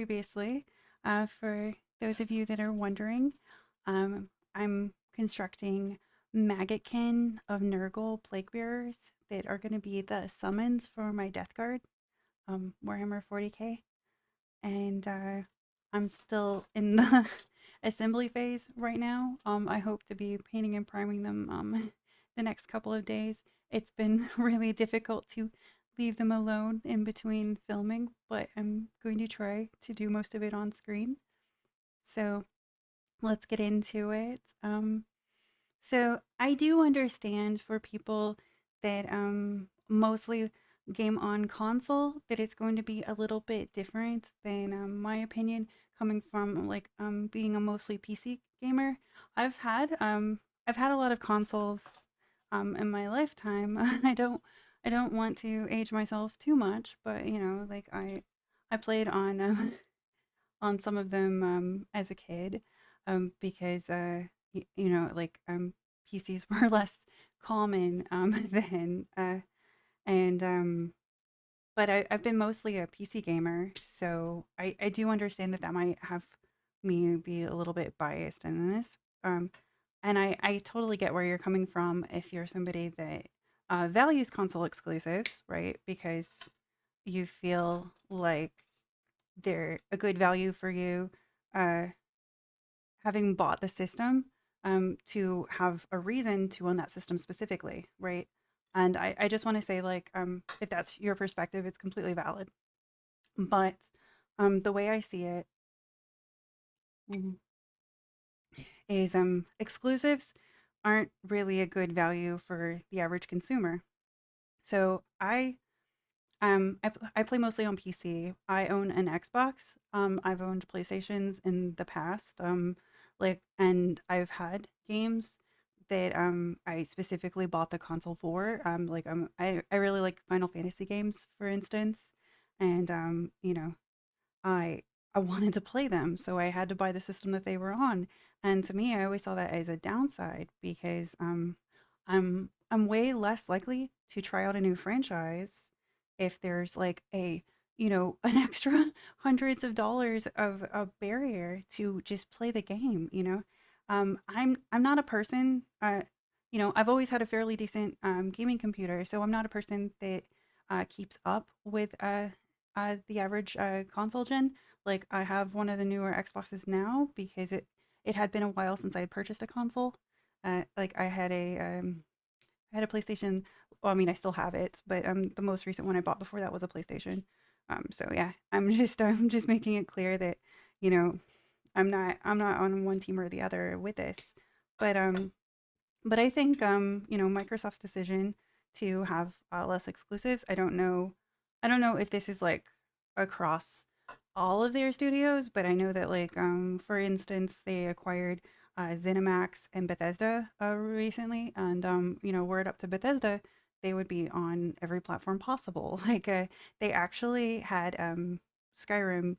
Previously. For those of you that are wondering, I'm constructing Maggotkin of Nurgle Plague Bearers that are going to be the summons for my Death Guard, Warhammer 40k. And I'm still in the assembly phase right now. I hope to be painting and priming them the next couple of days. It's been really difficult to leave them alone in between filming, but I'm going to try to do most of it on screen. So let's get into it. So I do understand for people that mostly game on console that it's going to be a little bit different than my opinion coming from like being a mostly PC gamer. I've had I've had a lot of consoles in my lifetime. I don't want to age myself too much, but you know, like I played on on some of them as a kid because you know like PCs were less common then and but I've been mostly a PC gamer, so I do understand that that might have me be a little bit biased in this. And I totally get where you're coming from if you're somebody that values console exclusives, right? Because you feel like they're a good value for you, uh, having bought the system, to have a reason to own that system specifically, right? And I just want to say, like, if that's your perspective, it's completely valid. But the way I see it mhm, is exclusives aren't really a good value for the average consumer. So I play mostly on PC. I own an Xbox. I've owned PlayStations in the past. And I've had games that I specifically bought the console for. I really like Final Fantasy games, for instance, and you know, I I wanted to play them, so I had to buy the system that they were on. And to me, I always saw that as a downside because I'm way less likely to try out a new franchise if there's like a an extra hundreds of dollars of a barrier to just play the game. I'm not a person. I've always had a fairly decent gaming computer, so I'm not a person that keeps up with the average console gen. Like I have one of the newer Xboxes now because it had been a while since I had purchased a console. Like I had a PlayStation. Well, I mean, I still have it, but the most recent one I bought before that was a PlayStation. So yeah, I'm just making it clear that you know I'm not on one team or the other with this, but I think Microsoft's decision to have less exclusives. I don't know if this is like across all of their studios, but I know that like for instance they acquired ZeniMax and Bethesda recently, and were it up to Bethesda, they would be on every platform possible. Like they actually had Skyrim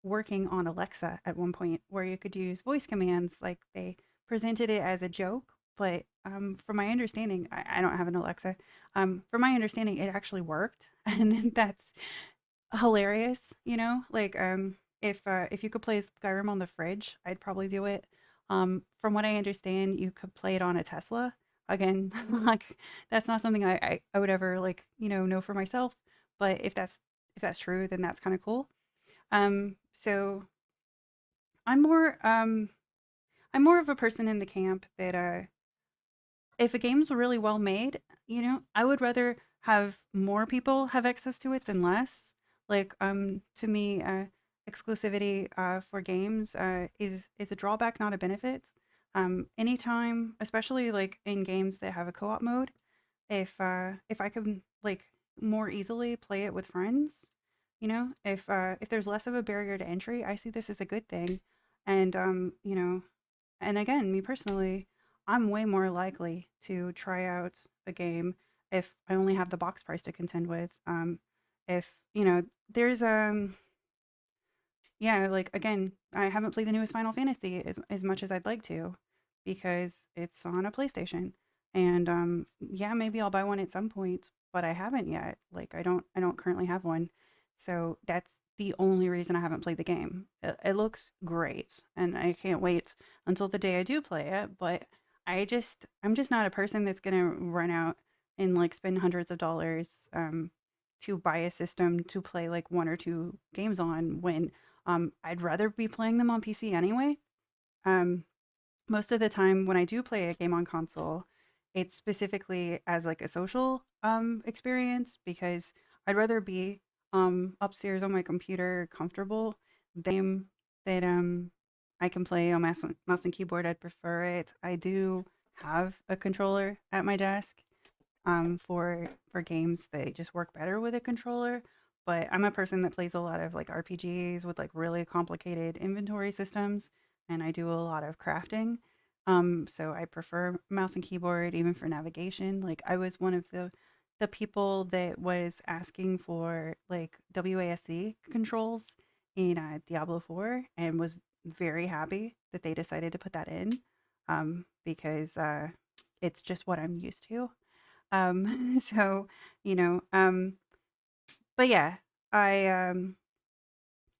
working on Alexa at one point, where you could use voice commands. Like they presented it as a joke, but from my understanding, I don't have an Alexa. From my understanding, it actually worked, and that's hilarious. Like if you could play Skyrim on the fridge, I'd probably do it. From what I understand, you could play it on a Tesla. Again, like that's not something I would ever like know for myself. But if that's true, then that's kind of cool. So I'm more um I'm more of a person in the camp that if a game's really well made, I would rather have more people have access to it than less. Like, to me, exclusivity for games is a drawback, not a benefit. Anytime, especially like in games that have a co-op mode, if I could like more easily play it with friends, if there's less of a barrier to entry, I see this as a good thing. And and again, me personally, I'm way more likely to try out a game if I only have the box price to contend with. If there's yeah, like again, I haven't played the newest Final Fantasy as much as I'd like to because it's on a PlayStation. And yeah, maybe I'll buy one at some point, but I haven't yet. Like I don't currently have one. So the only reason I haven't played the game. It looks great, and I can't wait until the day I do play it. But I'm just not a person that's gonna run out and like spend hundreds of dollars to buy a system to play like one or two games on when I'd rather be playing them on PC anyway. Um, Most of the time when I do play a game on console, it's specifically as like a social experience because I'd rather be upstairs on my computer comfortable than that I can play on mouse and keyboard. I'd prefer it. I do have a controller at my desk for games that just work better with a controller. But I'm a person that plays a lot of like RPGs with like really complicated inventory systems, and I do a lot of crafting. So I prefer mouse and keyboard even for navigation. Like I was one of the people that was asking for like WASD controls in Diablo 4 and was very happy that they decided to put that in because it's just what I'm used to. So, you know, but yeah, I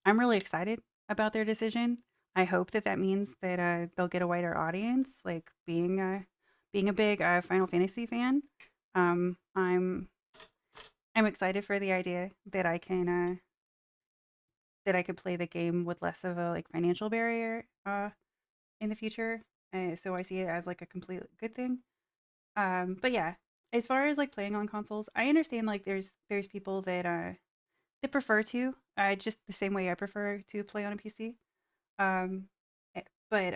I'm really excited about their decision. I hope that that means that they'll get a wider audience. Like being a big Final Fantasy fan, um, I'm I'm excited for the idea that I could play the game with less of a like financial barrier in the future. So I see it as like a complete good thing. But yeah, as far as like playing on consoles, I understand like there's people that prefer to just the same way I prefer to play on a PC. Um, but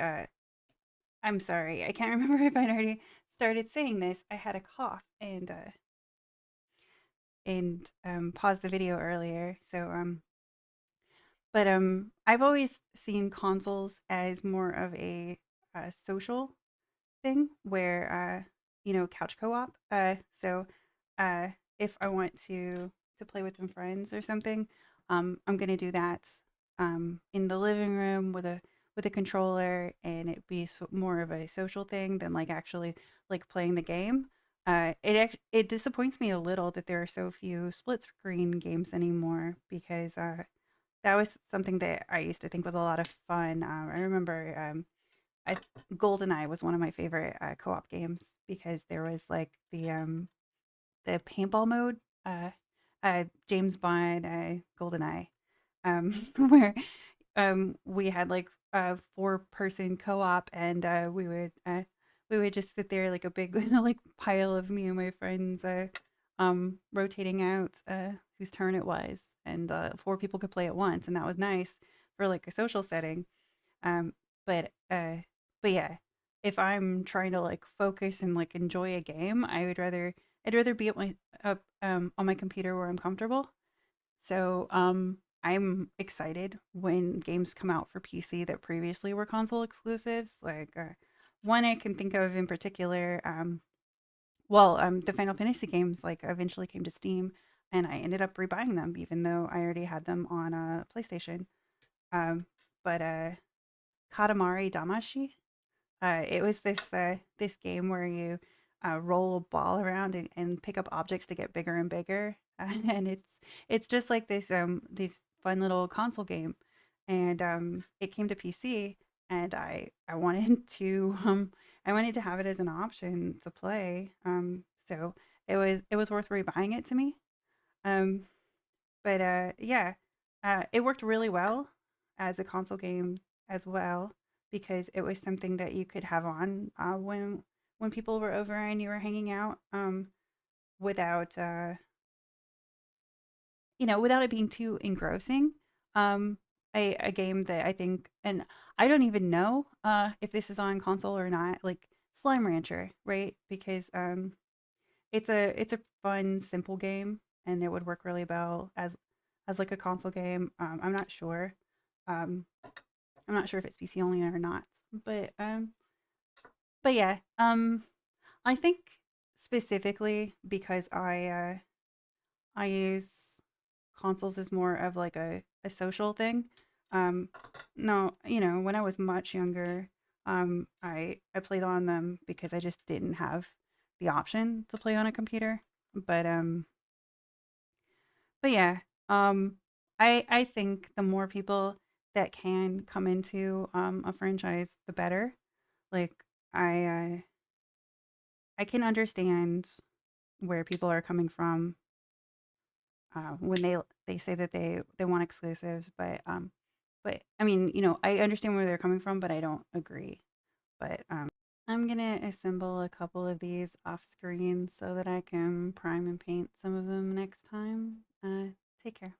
I'm sorry, I can't remember if I already started saying this. I had a cough and paused the video earlier. So but I've always seen consoles as more of a social thing where couch co-op. So uh if I want to play with some friends or something, I'm gonna do that in the living room with a controller, and it be more of a social thing than like actually like playing the game. It disappoints me a little that there are so few split screen games anymore because that was something that I used to think was a lot of fun. I remember I GoldenEye was one of my favorite co-op games because there was like the paintball mode, uh, James Bond, GoldenEye, where we had like a four-person co-op, and we would just sit there like a big like pile of me and my friends, rotating out whose turn it was, and four people could play at once, and that was nice for like a social setting. Um, but but yeah, if I'm trying to like focus and like enjoy a game, I'd rather be at my up on my computer where I'm comfortable. So I'm excited when games come out for PC that previously were console exclusives. Like one I can think of in particular, the Final Fantasy games like eventually came to Steam, and I ended up rebuying them even though I already had them on a PlayStation. But Katamari Damacy. It was this game where you roll a ball around and pick up objects to get bigger and bigger, and it's just like this fun little console game, and it came to PC, and I wanted to I wanted to have it as an option to play, so it was worth rebuying it to me. Um, but yeah, it worked really well as a console game as well because it was something that you could have on when people were over and you were hanging out without without it being too engrossing. Um, a game that I think, and I don't even know if this is on console or not, like Slime Rancher, right? Because it's a fun, simple game, and it would work really well as like a console game. Um, I'm not sure if it's PC only or not, but but yeah, I think specifically because I use consoles as more of like a social thing. Um, no, when I was much younger, I played on them because I just didn't have the option to play on a computer. But but yeah, um, I think the more people that can come into a franchise, the better. Like I uh, I can understand where people are coming from when they say that they want exclusives, but I mean, I understand where they're coming from, but I don't agree. But I'm gonna assemble a couple of these off screen so that I can prime and paint some of them next time. Take care.